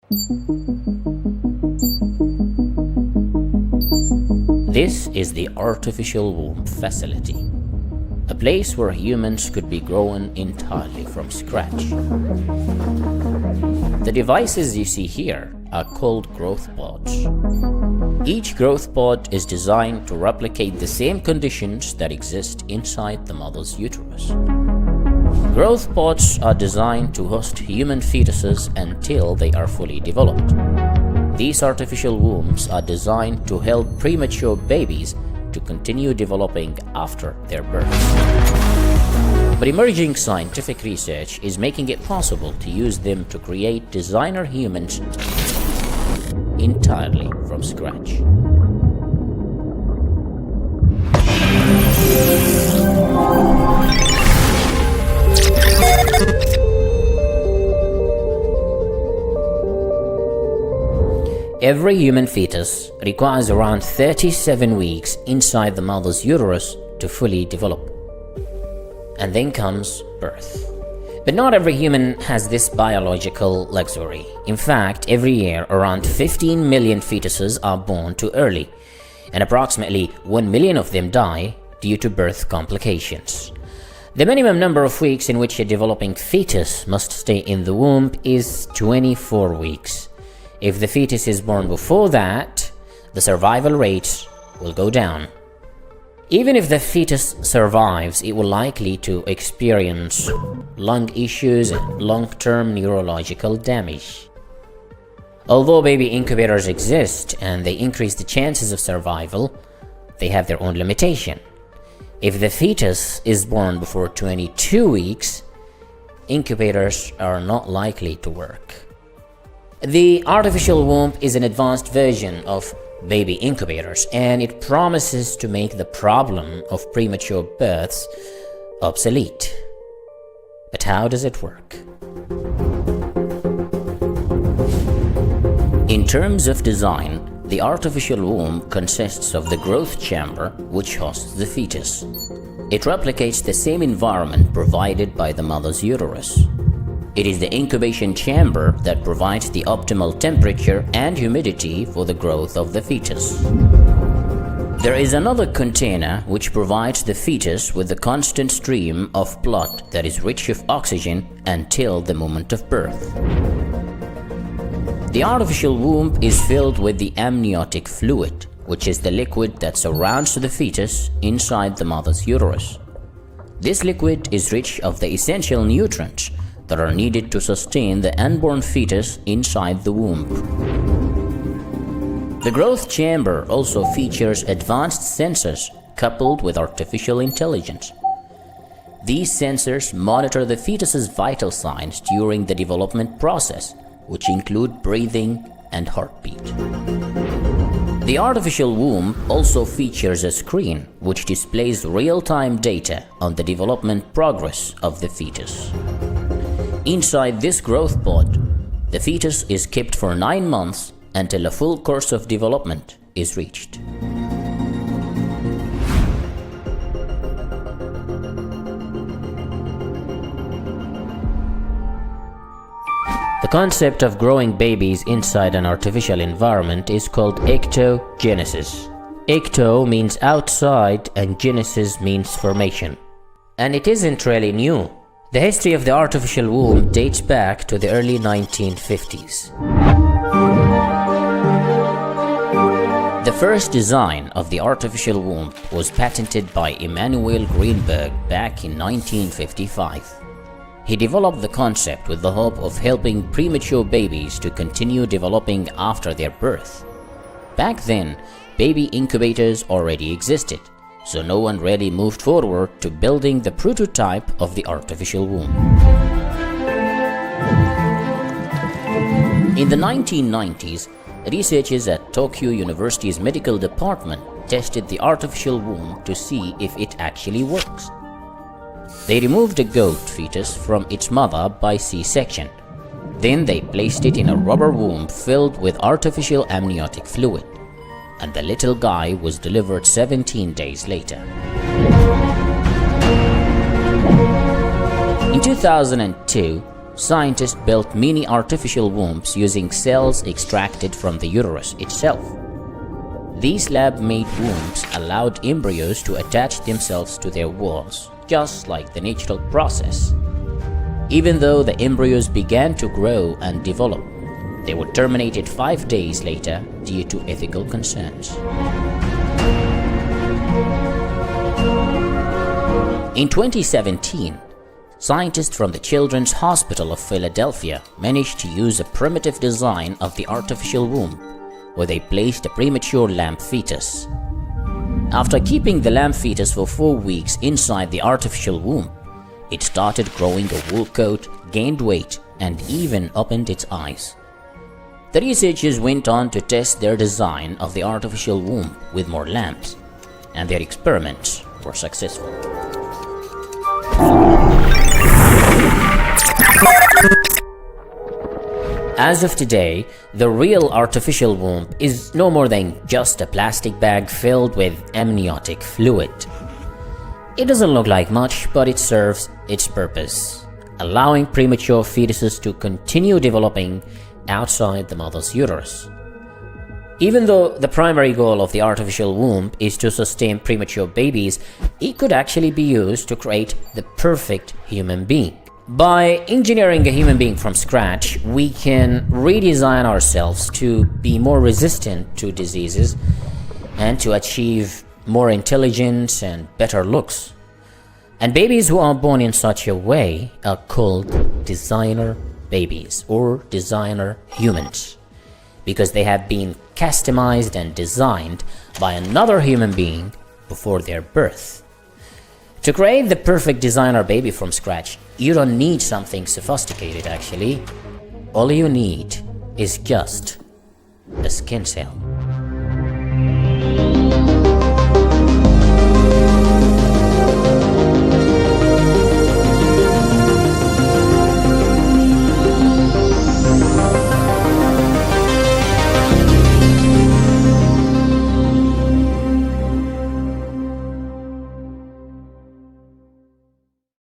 This is the artificial womb facility, a place where humans could be grown entirely from scratch. The devices you see here are called growth pods. Each growth pod is designed to replicate the same conditions that exist inside the mother's uterus. Growth pods are designed to host human fetuses until they are fully developed. These artificial wombs are designed to help premature babies to continue developing after their birth. But emerging scientific research is making it possible to use them to create designer humans entirely from scratch. Every human fetus requires around 37 weeks inside the mother's uterus to fully develop. And then comes birth. But not every human has this biological luxury. In fact, every year around 15 million fetuses are born too early, and approximately 1 million of them die due to birth complications. The minimum number of weeks in which a developing fetus must stay in the womb is 24 weeks. If the fetus is born before that, the survival rates will go down. Even if the fetus survives, it will likely to experience lung issues and long-term neurological damage. Although baby incubators exist and they increase the chances of survival, they have their own limitation. If the fetus is born before 22 weeks, incubators are not likely to work. The artificial womb is an advanced version of baby incubators, and it promises to make the problem of premature births obsolete. But how does it work? In terms of design, the artificial womb consists of the growth chamber, which hosts the fetus. It replicates the same environment provided by the mother's uterus. It is the incubation chamber that provides the optimal temperature and humidity for the growth of the fetus. There is another container which provides the fetus with a constant stream of blood that is rich of oxygen until the moment of birth. The artificial womb is filled with the amniotic fluid, which is the liquid that surrounds the fetus inside the mother's uterus. This liquid is rich of the essential nutrients that are needed to sustain the unborn fetus inside the womb. The growth chamber also features advanced sensors coupled with artificial intelligence. These sensors monitor the fetus's vital signs during the development process, which include breathing and heartbeat. The artificial womb also features a screen which displays real-time data on the development progress of the fetus. Inside this growth pod, the fetus is kept for 9 months until a full course of development is reached. The concept of growing babies inside an artificial environment is called ectogenesis. Ecto means outside and genesis means formation. And it isn't really new. The history of the artificial womb dates back to the early 1950s. The first design of the artificial womb was patented by Emanuel Greenberg back in 1955. He developed the concept with the hope of helping premature babies to continue developing after their birth. Back then, baby incubators already existed, so no one really moved forward to building the prototype of the artificial womb. In the 1990s, researchers at Tokyo University's medical department tested the artificial womb to see if it actually works. They removed a goat fetus from its mother by C-section. Then they placed it in a rubber womb filled with artificial amniotic fluid, and the little guy was delivered 17 days later. In 2002, scientists built mini artificial wombs using cells extracted from the uterus itself. These lab-made wombs allowed embryos to attach themselves to their walls, just like the natural process. Even though the embryos began to grow and develop, they were terminated 5 days later due to ethical concerns. In 2017, scientists from the Children's Hospital of Philadelphia managed to use a primitive design of the artificial womb, where they placed a premature lamb fetus. After keeping the lamb fetus for 4 weeks inside the artificial womb, it started growing a wool coat, gained weight, and even opened its eyes. The researchers went on to test their design of the artificial womb with more lambs, and their experiments were successful. As of today, the real artificial womb is no more than just a plastic bag filled with amniotic fluid. It doesn't look like much, but it serves its purpose, allowing premature fetuses to continue developing outside the mother's uterus. Even though the primary goal of the artificial womb is to sustain premature babies, it could actually be used to create the perfect human being. By engineering a human being from scratch, we can redesign ourselves to be more resistant to diseases and to achieve more intelligence and better looks. And babies who are born in such a way are called designer babies or designer humans, because they have been customized and designed by another human being before their birth. To create the perfect designer baby from scratch, you don't need something sophisticated actually. All you need is just a skin cell.